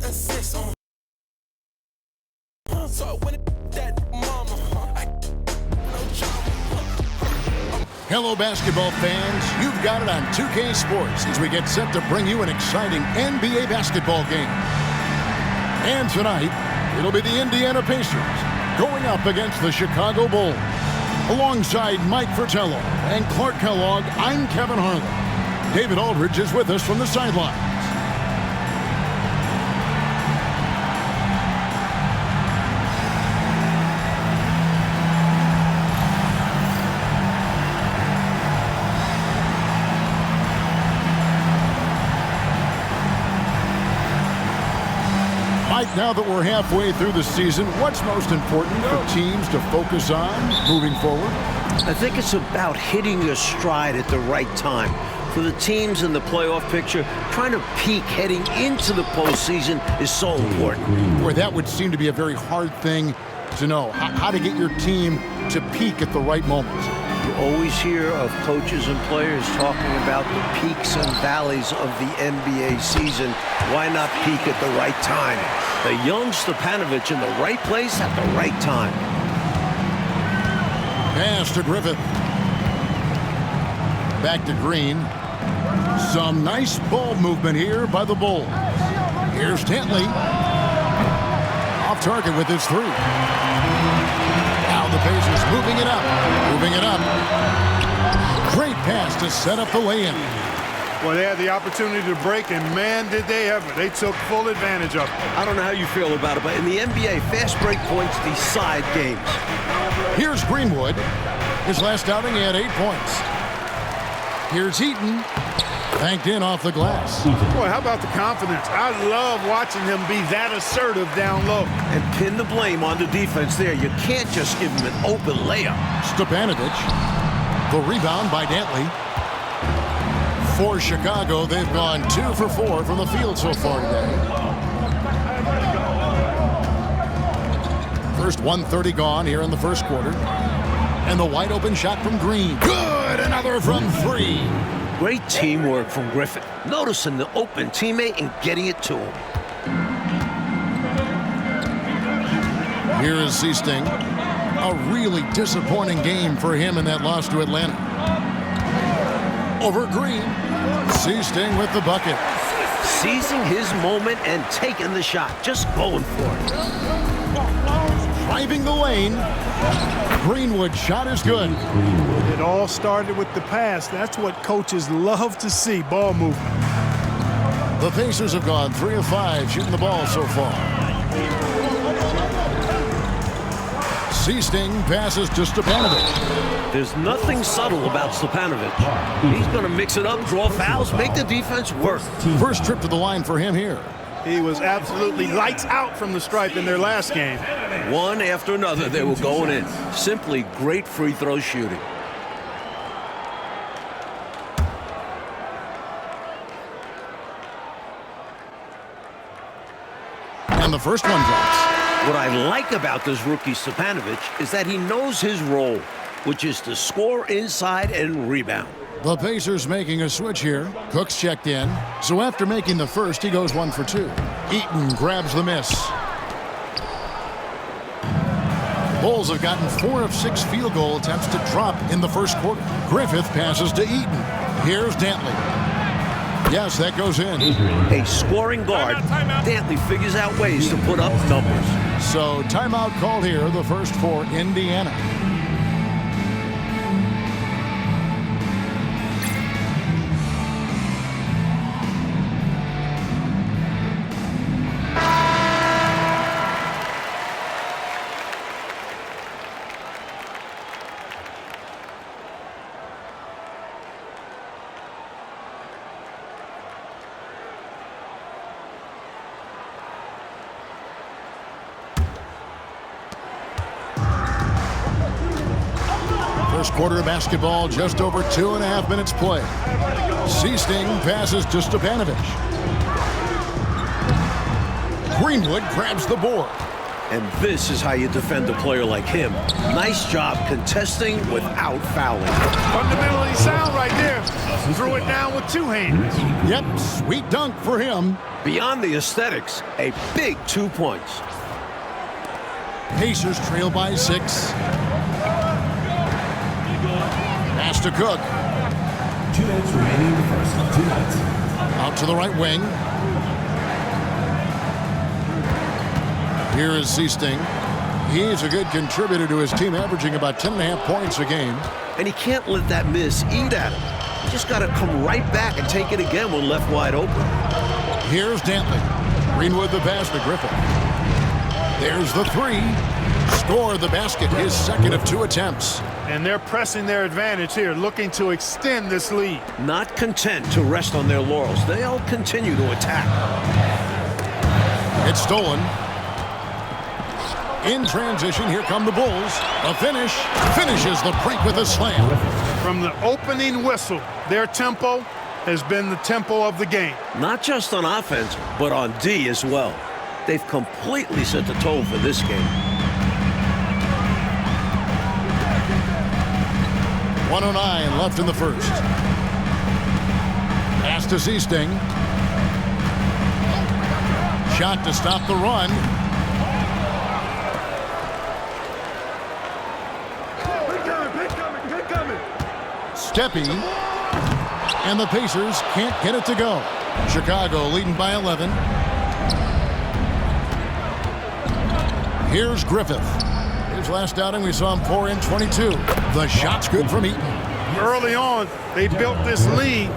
7-6 on. So I went that mama. Hello, basketball fans. You've got it on 2K Sports as we get set to bring you an exciting NBA basketball game. And tonight, it'll be the Indiana Pacers going up against the Chicago Bulls. Alongside Mike Fratello and Clark Kellogg, I'm Kevin Harlan. David Aldridge is with us from the sidelines. Mike, now that we're halfway through the season, what's most important for teams to focus on moving forward? I think it's about hitting your stride at the right time. For the teams in the playoff picture, trying to peak heading into the postseason is so important. Where that would seem to be a very hard thing to know, how to get your team to peak at the right moment. You always hear of coaches and players talking about the peaks and valleys of the NBA season. Why not peak at the right time? The young Stepanovic in the right place at the right time. Pass to Griffith. Back to Green. Some nice ball movement here by the Bulls. Here's Dantley. Off target with his three. Now the Pacers moving it up. Moving it up. Great pass to set up the lay-in. Well, they had the opportunity to break, and man, did they ever. They took full advantage of it. I don't know how you feel about it, but in the NBA, fast break points decide games. Here's Greenwood. His last outing, he had 8 points. Here's Eaton. Banked in off the glass. Boy, how about the confidence? I love watching him be that assertive down low. And pin the blame on the defense there. You can't just give him an open layup. Stepanovic. The rebound by Dantley. For Chicago, they've gone 2 for 4 from the field so far today. First 1:30 gone here in the first quarter. And the wide open shot from Green. Good! Another from 3. Great teamwork from Griffith. Noticing the open teammate and getting it to him. Here is Seasting. A really disappointing game for him in that loss to Atlanta. Over Green. Seasting with the bucket. Seizing his moment and taking the shot. Just going for it. Driving the lane. Greenwood shot is good. It all started with the pass. That's what coaches love to see, ball movement. The Pacers have gone 3 of 5 shooting the ball so far. Seasting passes to Stepanovic. There's nothing subtle about Stepanovic. He's going to mix it up, draw fouls, make the defense work. First trip to the line for him here. He was absolutely lights out from the stripe in their last game. One after another, they were going in. Simply great free throw shooting. And the first one drops. What I like about this rookie Stepanovic is that he knows his role, which is to score inside and rebound. The Pacers making a switch here. Cook's checked in. So after making the first, he goes 1 for 2. Eaton grabs the miss. Bulls have gotten 4 of 6 field goal attempts to drop in the first quarter. Griffith passes to Eaton. Here's Dantley. Yes, that goes in. A scoring guard. Dantley figures out ways to put up numbers. So timeout called here, the first for Indiana. First quarter of basketball, just over 2.5 minutes play. Seasting passes to Stepanovic. Greenwood grabs the board. And this is how you defend a player like him. Nice job contesting without fouling. Fundamentally sound right there. Threw it down with 2 hands. Yep, sweet dunk for him. Beyond the aesthetics, a big 2 points. Pacers trail by 6. Pass to Cook. 2 minutes remaining in the first. 2 minutes. Out to the right wing. Here is Seasting. He's a good contributor to his team, averaging about 10.5 points a game. And he can't let that miss eat at him. You just got to come right back and take it again when left wide open. Here's Dantley. Greenwood the pass to Griffith. There's the 3. Score the basket, his second of 2 attempts. And they're pressing their advantage here, looking to extend this lead. Not content to rest on their laurels. They'll continue to attack. It's stolen. In transition, here come the Bulls. A finish. Finishes the break with a slam. From the opening whistle, their tempo has been the tempo of the game. Not just on offense, but on D as well. They've completely set the tone for this game. 1:09 left in the first. Pass to Seasting. Shot to stop the run. Steppy. And the Pacers can't get it to go. Chicago leading by 11. Here's Griffith. His last outing, we saw him pour in 22. The shot's good from Eaton. Early on, they built this lead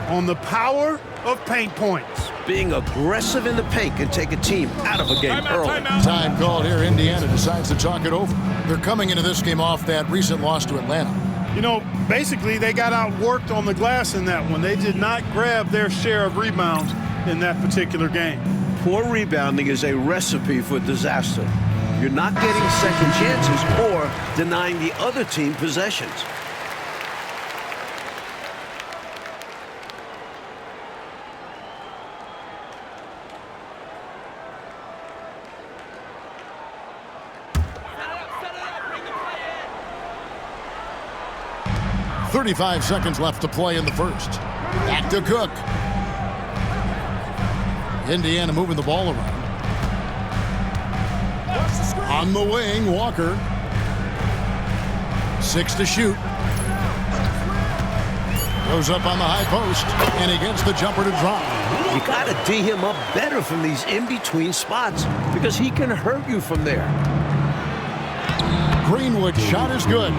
on the power of paint points. Being aggressive in the paint can take a team out of a game early. Time called here. Indiana decides to talk it over. They're coming into this game off that recent loss to Atlanta. You know, basically, they got outworked on the glass in that one. They did not grab their share of rebounds in that particular game. Poor rebounding is a recipe for disaster. You're not getting second chances or denying the other team possessions. .35 seconds left to play in the first. Back to Cook. Indiana moving the ball around. On the wing, Walker. 6 to shoot. Goes up on the high post, and he gets the jumper to drop. You got to D him up better from these in-between spots because he can hurt you from there. Greenwood shot is good.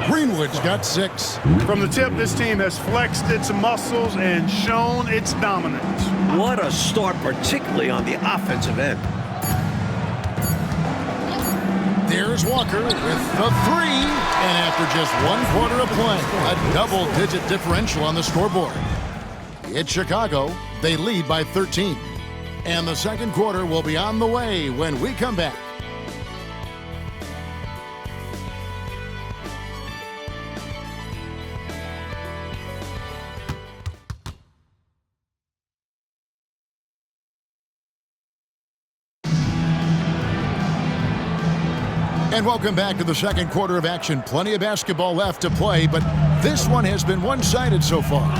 Greenwood's got 6. From the tip, this team has flexed its muscles and shown its dominance. What a start, particularly on the offensive end. There's Walker with the 3. And after just 1 quarter of play, a double-digit differential on the scoreboard. It's Chicago. They lead by 13. And the second quarter will be on the way when we come back. And welcome back to the second quarter of action. Plenty of basketball left to play, but this one has been one-sided so far.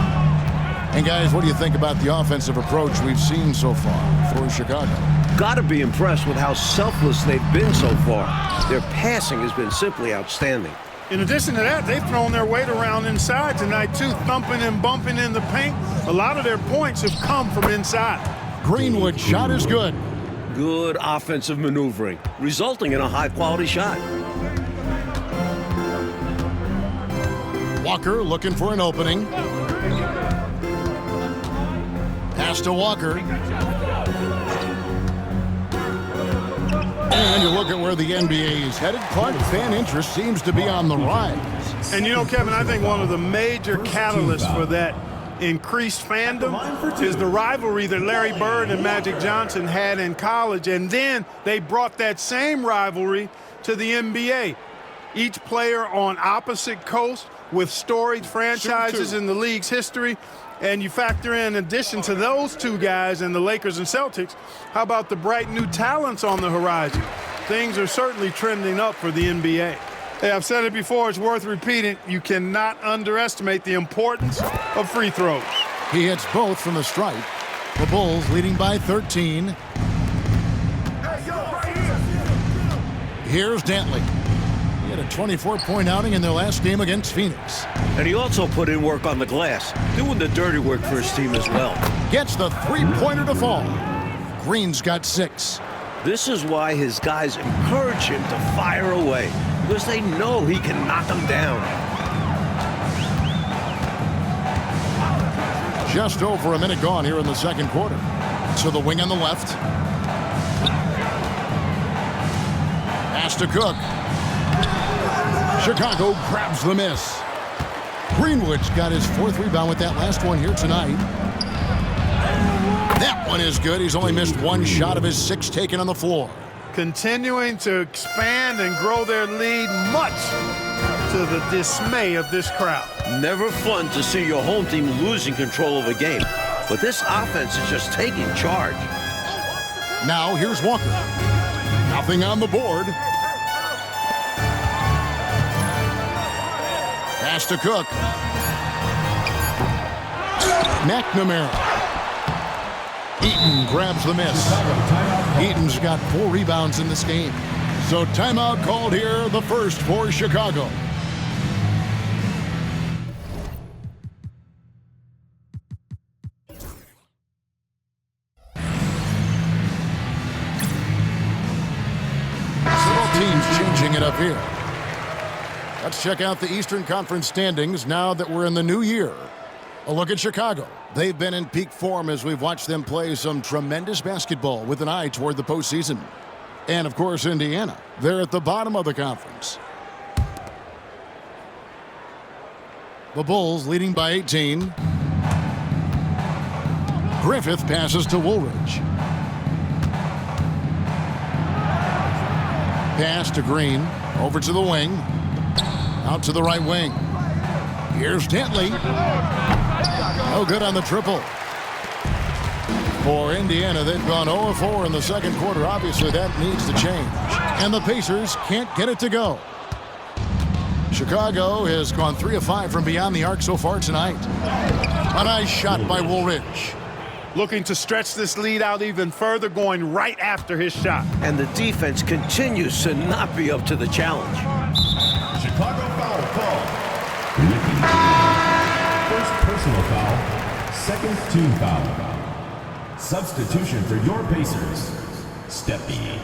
And guys, what do you think about the offensive approach we've seen so far for Chicago? Got to be impressed with how selfless they've been so far. Their passing has been simply outstanding. In addition to that, they've thrown their weight around inside tonight, too, thumping and bumping in the paint. A lot of their points have come from inside. Greenwood shot is good. Good offensive maneuvering, resulting in a high-quality shot. Walker looking for an opening. Pass to Walker. And you look at where the NBA is headed. Clark, fan interest seems to be on the rise. And you know, Kevin, I think one of the major catalysts for that increased fandom is the rivalry that Larry Bird and Magic Johnson had in college, and then they brought that same rivalry to the NBA. Each player on opposite coasts with storied franchises in the league's history, And you factor in addition to those two guys and the Lakers and Celtics, how about the bright new talents on the horizon? Things are certainly trending up for the NBA. Hey, I've said it before, it's worth repeating. You cannot underestimate the importance of free throws. He hits both from the stripe. The Bulls leading by 13. Here's Dantley. He had a 24-point outing in their last game against Phoenix. And he also put in work on the glass, doing the dirty work for his team as well. Gets the three-pointer to fall. Green's got 6. This is why his guys encourage him to fire away, because they know he can knock them down. Just over a minute gone here in the second quarter. To the wing on the left. Pass to Cook. Chicago grabs the miss. Greenwood's got his 4th rebound with that last one here tonight. That one is good. He's only missed 1 shot of his 6 taken on the floor. Continuing to expand and grow their lead, much to the dismay of this crowd. Never fun to see your home team losing control of a game, but this offense is just taking charge. Now here's Walker. Nothing on the board. Pass to Cook. McNamara. Eaton grabs the miss. Eaton's got 4 rebounds in this game. So timeout called here, the first for Chicago. Several teams changing it up here. Let's check out the Eastern Conference standings now that we're in the new year. A look at Chicago. They've been in peak form as we've watched them play some tremendous basketball with an eye toward the postseason. And, of course, Indiana. They're at the bottom of the conference. The Bulls leading by 18. Griffith passes to Woolridge. Pass to Green. Over to the wing. Out to the right wing. Here's Dantley. No good on the triple. For Indiana, they've gone 0-4 in the second quarter. Obviously, that needs to change. And the Pacers can't get it to go. Chicago has gone 3 of 5 from beyond the arc so far tonight. A nice shot by Woolridge. Looking to stretch this lead out even further, going right after his shot. And the defense continues to not be up to the challenge. Chicago foul call. First personal foul, second team foul. Substitution for your Pacers. Step B.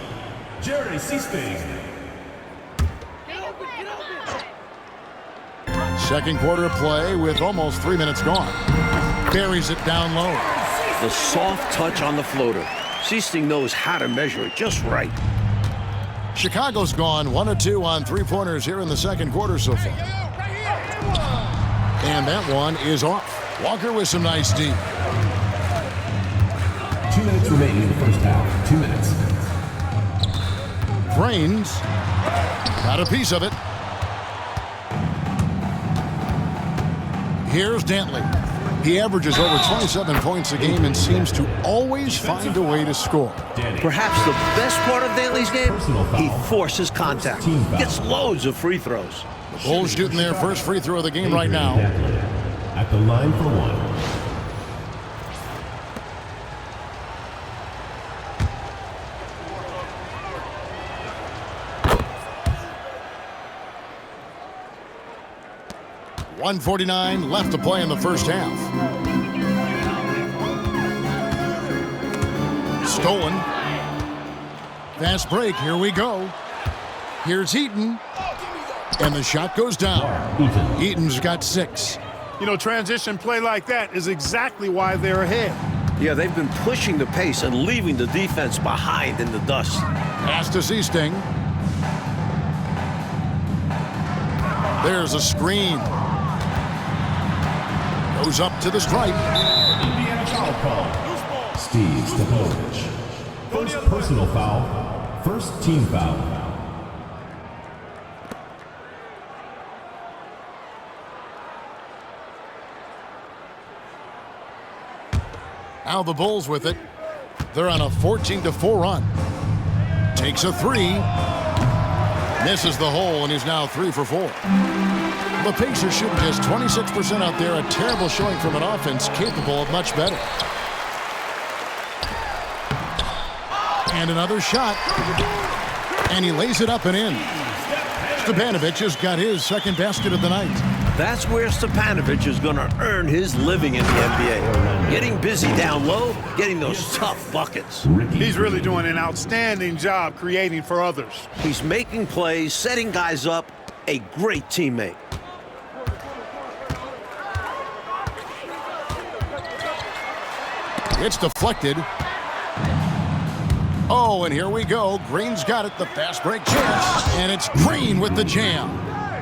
Jerry Seasping. Second quarter of play with almost 3 minutes gone. Buries it down low. The soft touch on the floater. Seasting knows how to measure it just right. Chicago's gone 1 of 2 on 3-pointers here in the second quarter so far. And that one is off. Walker with some nice D. 2 minutes remaining in the first half. 2 minutes. Brains got a piece of it. Here's Dantley. He averages over 27 points a game and seems to always find a way to score. Perhaps the best part of Dantley's game, he forces contact. Gets loads of free throws. The Bulls shooting their first free throw of the game right now. At the line for 1. .149 left to play in the first half. Stolen. Fast break. Here we go. Here's Eaton. And the shot goes down. Eaton's got 6. You know, transition play like that is exactly why they're ahead. Yeah, they've been pushing the pace and leaving the defense behind in the dust. Pass to Seasting. There's a screen. Goes up to the stripe. Indiana foul call. Steve Stepovich. First personal foul. First team foul. Now the Bulls with it. They're on a 14-4 run. Takes a three. Misses the hole, and he's now 3 for 4. The Pacers shooting just 26% out there. A terrible showing from an offense capable of much better. And another shot. And he lays it up and in. Stepanovic has got his second basket of the night. That's where Stepanovic is going to earn his living in the NBA. Getting busy down low, getting those tough buckets. He's really doing an outstanding job creating for others. He's making plays, setting guys up, a great teammate. It's deflected. Oh, and here we go. Green's got it, the fast break chance. And it's Green with the jam.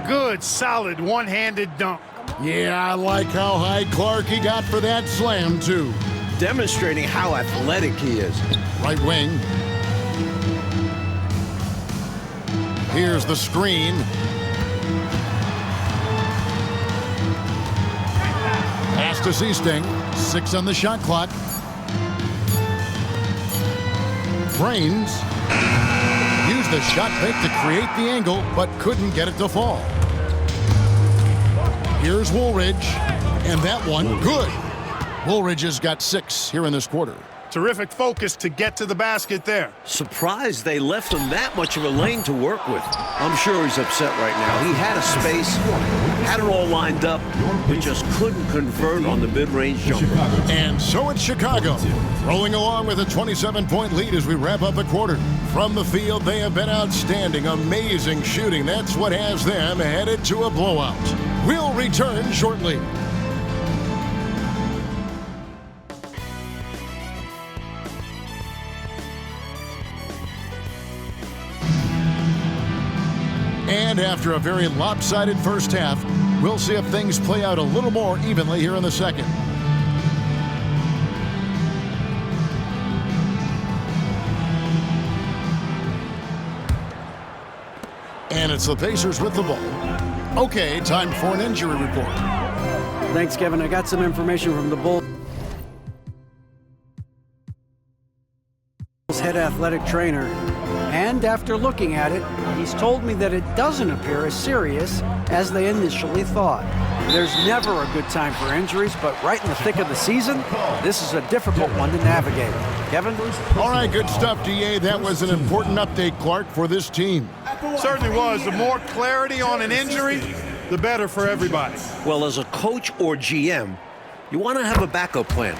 Good, solid, one-handed dunk. Yeah, I like how high Clark he got for that slam, too. Demonstrating how athletic he is. Right wing. Here's the screen. Pass to Seasting. 6 on the shot clock. Brains used the shot fake to create the angle, but couldn't get it to fall. Here's Woolridge, and that one, good. Woolridge has got 6 here in this quarter. Terrific focus to get to the basket there. Surprised they left him that much of a lane to work with. I'm sure he's upset right now. He had a space, had it all lined up, but just couldn't convert on the mid-range jumper. And so it's Chicago, rolling along with a 27-point lead as we wrap up the quarter. From the field, they have been outstanding, amazing shooting. That's what has them headed to a blowout. We'll return shortly. And after a very lopsided first half, we'll see if things play out a little more evenly here in the second. And it's the Pacers with the ball. Okay, time for an injury report. Thanks, Kevin. I got some information from the Bulls head athletic trainer. And after looking at it, he's told me that it doesn't appear as serious as they initially thought. There's never a good time for injuries, but right in the thick of the season, this is a difficult one to navigate. Kevin? All right, good stuff, DA. That was an important update, Clark, for this team. Certainly was. The more clarity on an injury, the better for everybody. Well, as a coach or GM, you want to have a backup plan,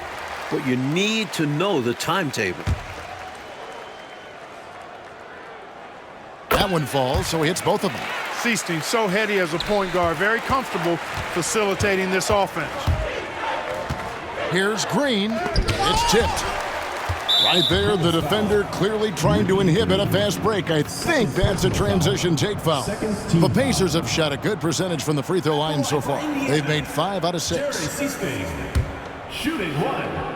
but you need to know the timetable. That one falls, so he hits both of them. Seasting so heady as a point guard, very comfortable facilitating this offense. Here's Green. It's tipped. Right there, the defender clearly trying to inhibit a fast break. I think that's a transition take foul. The Pacers have shot a good percentage from the free throw line so far. They've made 5 out of 6. Shooting 1.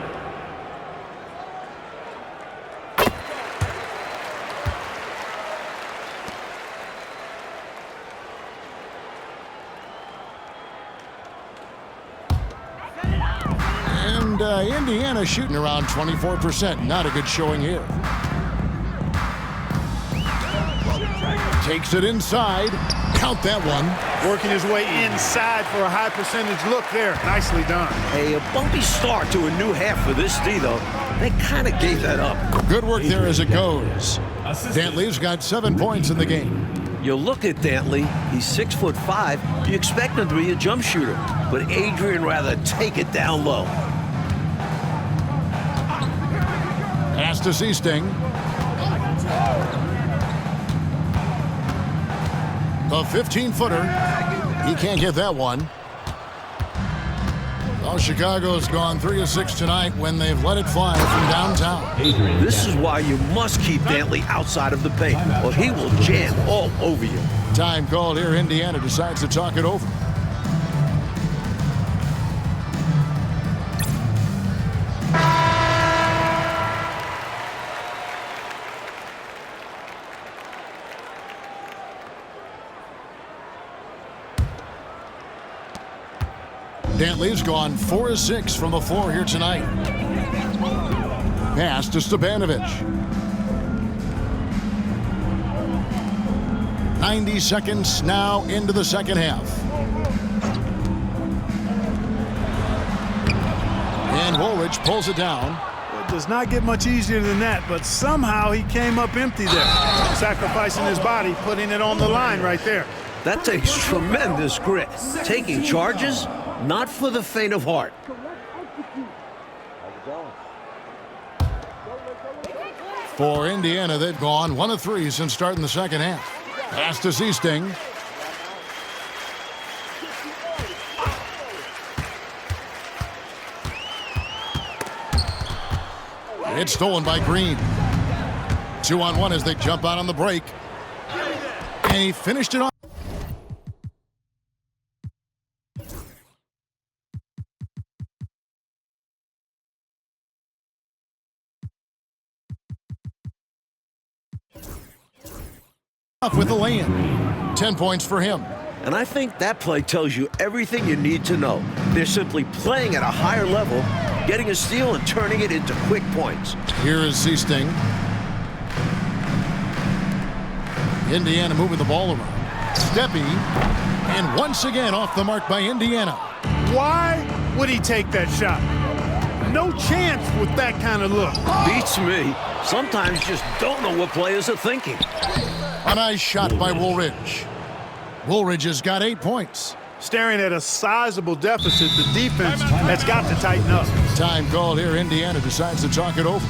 Indiana shooting around 24%. Not a good showing here. Takes it inside. Count that one. Working his way inside for a high percentage look there. Nicely done. A bumpy start to a new half for this D, though. They kind of gave that up. Good work there as it goes. Dantley's got 7 points in the game. You look at Dantley, he's 6'5". You expect him to be a jump shooter, but Adrian rather take it down low. Pass to Seasting. The 15-footer. He can't get that one. Well, Chicago's gone 3 of 6 tonight when they've let it fly from downtown. This is why you must keep Dantley outside of the paint, or he will jam all over you. Time called here. Indiana decides to talk it over. Dantley's gone 4 of 6 from the floor here tonight. Pass to Stepanovic. 90 seconds now into the second half. And Woolridge pulls it down. It does not get much easier than that, but somehow he came up empty there, sacrificing his body, putting it on the line right there. That takes tremendous grit. Taking charges, not for the faint of heart. For Indiana, they've gone 1 of 3 since starting the second half. Pass to Seasting. It's stolen by Green. 2-on-1 as they jump out on the break. And he finished it off. With the lay-in. 10 points for him. And I think that play tells you everything you need to know. They're simply playing at a higher level, getting a steal and turning it into quick points. Here is Seasting. Indiana moving the ball around. Steppy. And once again off the mark by Indiana. Why would he take that shot? No chance with that kind of look. Beats me. Sometimes just don't know what players are thinking. A nice shot by Woolridge. Woolridge has got 8 points. Staring at a sizable deficit, the defense has got to tighten up. Time called here. Indiana decides to talk it over.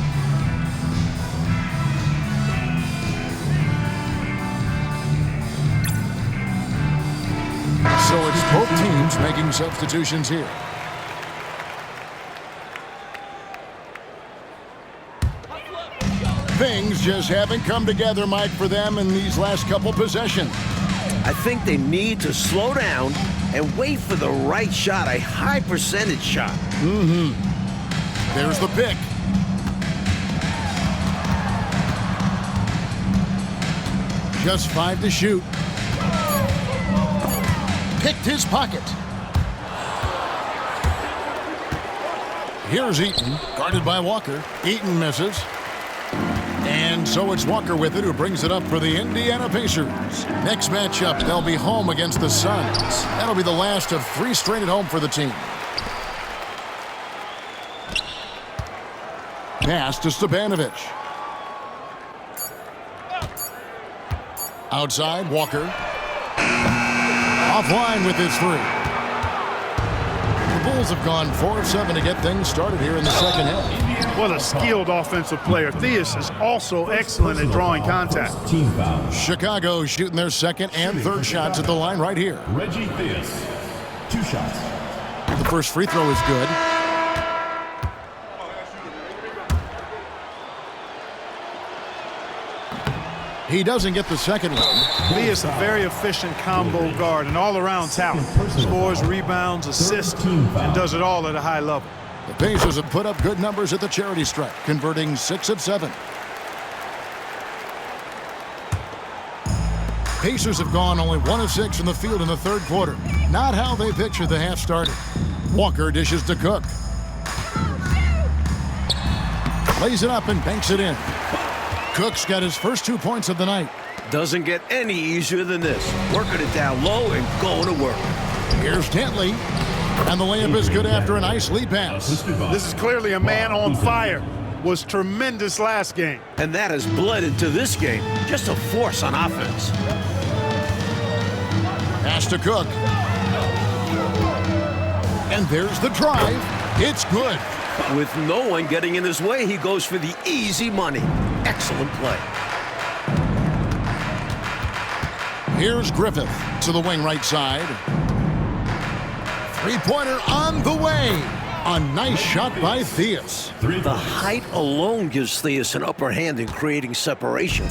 So it's both teams making substitutions here. Things just haven't come together, Mike, for them in these last couple possessions. I think they need to slow down and wait for the right shot, a high percentage shot. There's the pick. Just 5 to shoot. Picked his pocket. Here's Eaton, guarded by Walker. Eaton misses. And so it's Walker with it, who brings it up for the Indiana Pacers. Next matchup, they'll be home against the Suns. That'll be the last of 3 straight at home for the team. Pass to Stepanovic. Outside, Walker. Offline with his 3. The Bulls have gone 4 of 7 to get things started here in the second half. What a skilled offensive player. Theus is also excellent at drawing contact. Team foul. Chicago shooting their second and third shots at the line right here. Reggie Theus. 2 shots. The first free throw is good. He doesn't get the second one. Theus, a very efficient combo guard and all-around talent. Scores, rebounds, assists, and does it all at a high level. The Pacers have put up good numbers at the charity stripe, converting 6 of 7. Pacers have gone only 1 of 6 from the field in the third quarter. Not how they pictured the half started. Walker dishes to Cook. Lays it up and banks it in. Cook's got his first 2 points of the night. Doesn't get any easier than this. Working it down low and going to work. Here's Dantley. And the layup is good after a nice lead pass. This is clearly a man on fire. Was tremendous last game. And that has bled into this game. Just a force on offense. Pass to Cook. And there's the drive. It's good. With no one getting in his way, he goes for the easy money. Excellent play. Here's Griffith to the wing right side. Three-pointer on the way. A nice shot by Theus. The height alone gives Theus an upper hand in creating separation.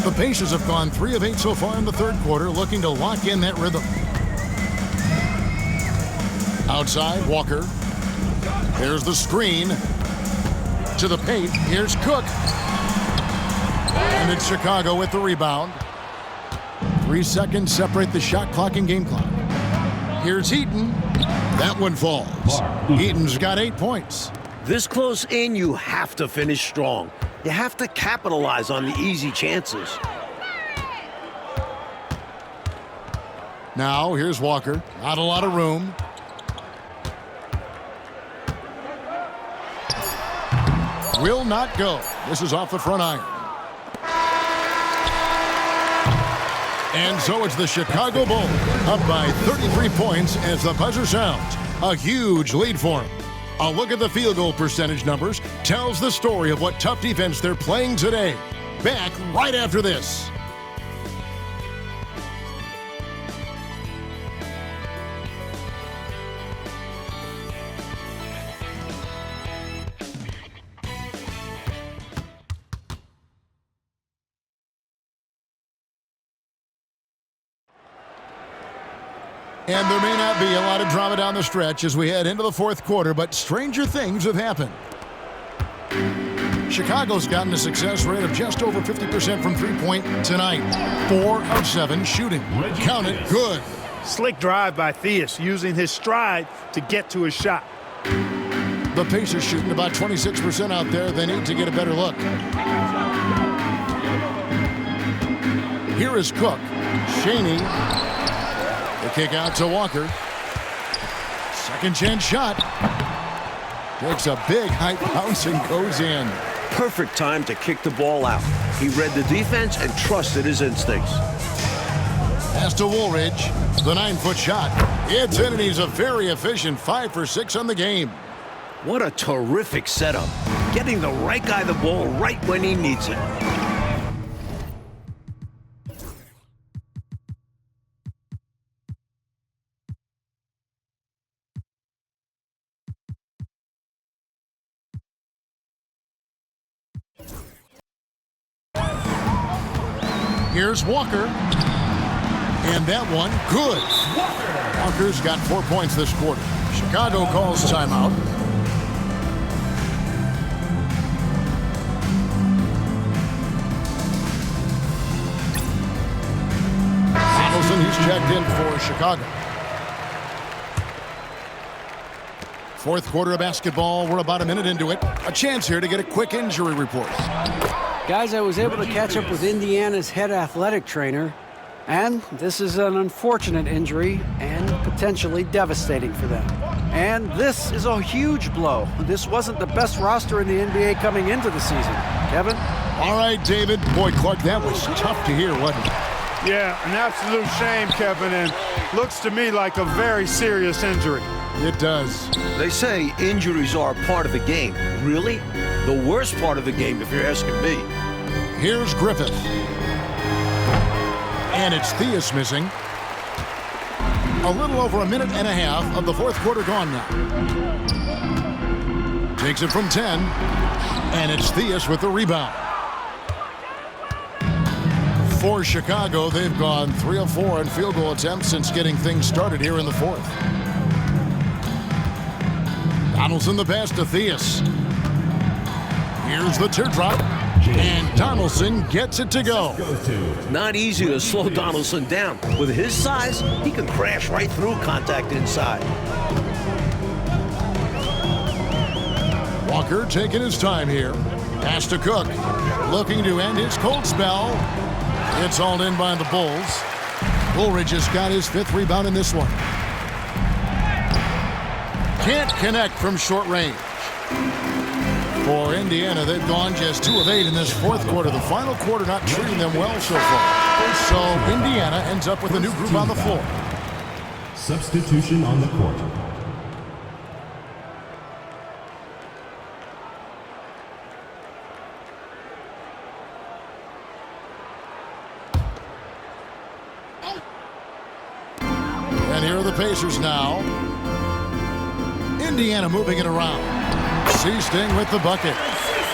The Pacers have gone 3 of 8 so far in the third quarter, looking to lock in that rhythm. Outside, Walker. There's the screen. To the paint, here's Cook. And it's Chicago with the rebound. 3 seconds separate the shot clock and game clock. Here's Eaton. That one falls. Eaton's got 8 points. This close in, you have to finish strong. You have to capitalize on the easy chances. Now, here's Walker. Not a lot of room. Will not go. This is off the front iron. And so it's the Chicago Bulls up by 33 points as the buzzer sounds. A huge lead for them. A look at the field goal percentage numbers tells the story of what tough defense they're playing today. Back right after this. And there may not be a lot of drama down the stretch as we head into the fourth quarter, but stranger things have happened. Chicago's gotten a success rate of just over 50% from three-point tonight. 4 of 7 shooting. Count it, good. Slick drive by Theus, using his stride to get to his shot. The Pacers shooting about 26% out there. They need to get a better look. Here is Cook. Shaney. The kick out to Walker. Second chance shot. Takes a big high bounce and goes in. Perfect time to kick the ball out. He read the defense and trusted his instincts. Pass to Woolridge. The 9-foot shot. It's in, and he's a very efficient 5 for 6 on the game. What a terrific setup. Getting the right guy the ball right when he needs it. Here's Walker. And that one, good. Walker's got 4 points this quarter. Chicago calls timeout. Donaldson, he's checked in for Chicago. Fourth quarter of basketball. We're about a minute into it. A chance here to get a quick injury report. Guys, I was able to catch up with Indiana's head athletic trainer, and this is an unfortunate injury and potentially devastating for them. And this is a huge blow. This wasn't the best roster in the NBA coming into the season. Kevin? All right, David. Boy, Clark, that was tough to hear, wasn't it? Yeah, an absolute shame, Kevin, and looks to me like a very serious injury. It does. They say injuries are a part of the game. Really? The worst part of the game, if you're asking me. Here's Griffith. And it's Theus missing. A little over a minute and a half of the fourth quarter gone now. Takes it from 10. And it's Theus with the rebound. For Chicago, they've gone 3 of 4 in field goal attempts since getting things started here in the fourth. Donaldson the pass to Theus. Here's the teardrop. And Donaldson gets it to go. Not easy to slow Donaldson down. With his size, he can crash right through contact inside. Walker taking his time here. Pass to Cook. Looking to end his cold spell. It's hauled in by the Bulls. Woolridge has got his 5th rebound in this one. Can't connect from short range. For Indiana, they've gone just 2 of 8 in this fourth quarter. The final quarter not treating them well so far. So Indiana ends up with a new group on the floor. Substitution on the court. And here are the Pacers now. Indiana moving it around. Seasting with the bucket.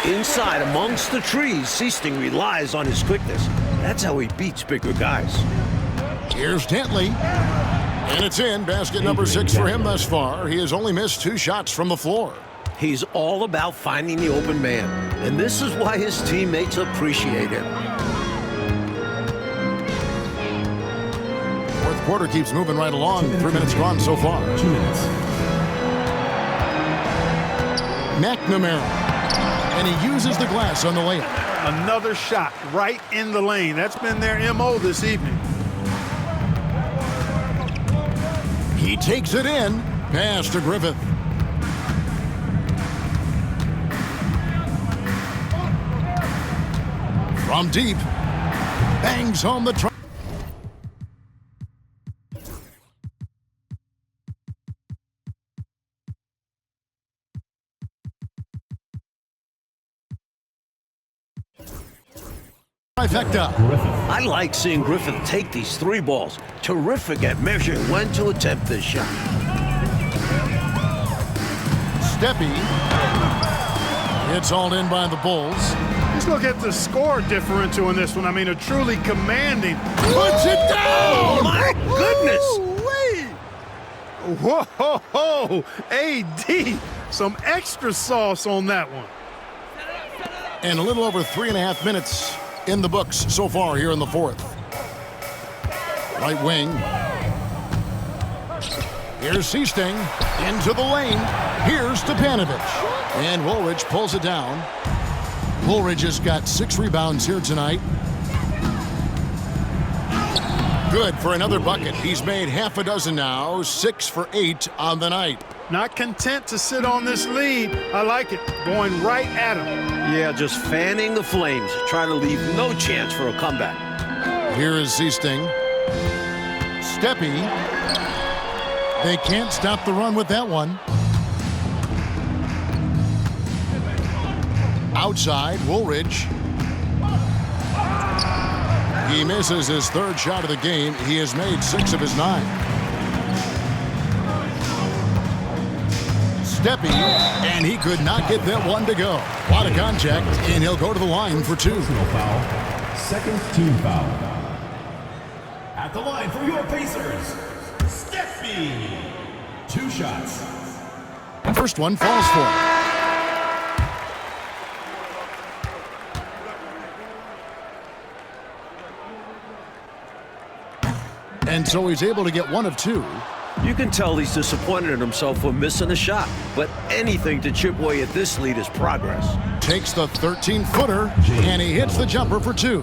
Inside amongst the trees, Seasting relies on his quickness. That's how he beats bigger guys. Here's Dantley. And it's in. Basket number 6 for him thus far. He has only missed 2 shots from the floor. He's all about finding the open man. And this is why his teammates appreciate him. Fourth quarter keeps moving right along. 3 minutes gone so far. 2 minutes. McNamara. And he uses the glass on the layup. Another shot right in the lane. That's been their MO this evening. He takes it in. Pass to Griffith. From deep. Bangs home the trifecta. I like seeing Griffith take these three balls. Terrific at measuring when to attempt this shot. Steppy. It's all in by the Bulls. Let's look at the score differential in this one. I mean, a truly commanding. Puts it down! Oh, my goodness! Whoa, ho, ho. AD. Some extra sauce on that one. And a little over 3.5 minutes in the books so far here in the fourth. Right wing. Here's Seasting into the lane. Here's Stepanovic. And Woolridge pulls it down. Woolridge has got 6 rebounds here tonight. Good for another bucket. He's made half a dozen now. 6 for 8 on the night. Not content to sit on this lead. I like it. Going right at him. Yeah, just fanning the flames. Trying to leave no chance for a comeback. Here is Seasting. Steppy. They can't stop the run with that one. Outside, Woolridge. He misses his 3rd shot of the game. He has made 6 of his 9. Steppy, and he could not get that one to go. A lot of contact, and he'll go to the line for 2. Personal foul. Second team foul. At the line for your Pacers, Steppy. 2 shots. First one falls for him. And so he's able to get 1 of 2. You can tell he's disappointed in himself for missing a shot, but anything to chip away at this lead is progress. Takes the 13-footer, and he hits the jumper for 2.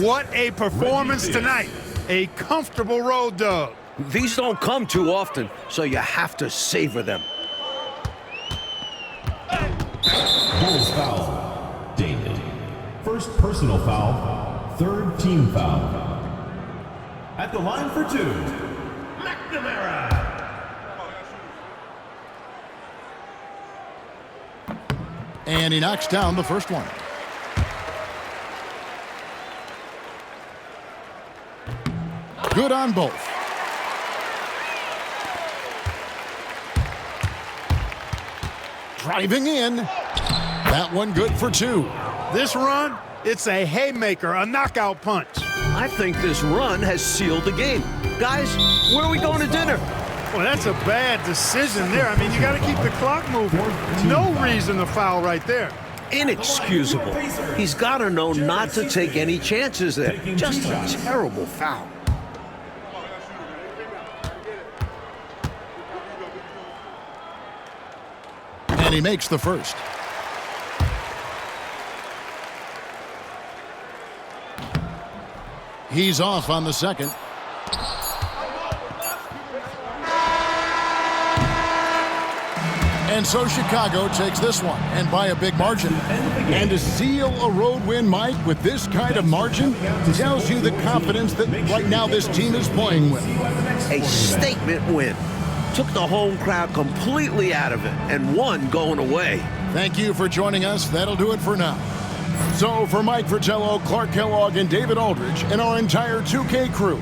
What a performance tonight. A comfortable road dog. These don't come too often, so you have to savor them. Bulls foul. David. First personal foul. 3rd team foul. At the line for 2, McNamara. And he knocks down the first one. Good on both. Driving in. That one good for 2. This run, it's a haymaker, a knockout punch. I think this run has sealed the game. Guys, where are we going to dinner? Well, that's a bad decision there. I mean, you got to keep the clock moving. No reason to foul right there. Inexcusable. He's got to know not to take any chances there. Just a terrible foul. And he makes the first. He's off on the second. And so Chicago takes this one, and by a big margin. And to seal a road win, Mike, with this kind of margin, tells you the confidence that right now this team is playing with. A statement win. Took the home crowd completely out of it and won going away. Thank you for joining us. That'll do it for now. So for Mike Fratello, Clark Kellogg, and David Aldridge, and our entire 2K crew,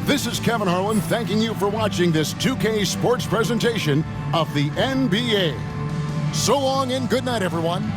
this is Kevin Harlan thanking you for watching this 2K sports presentation of the NBA. So long and good night, everyone.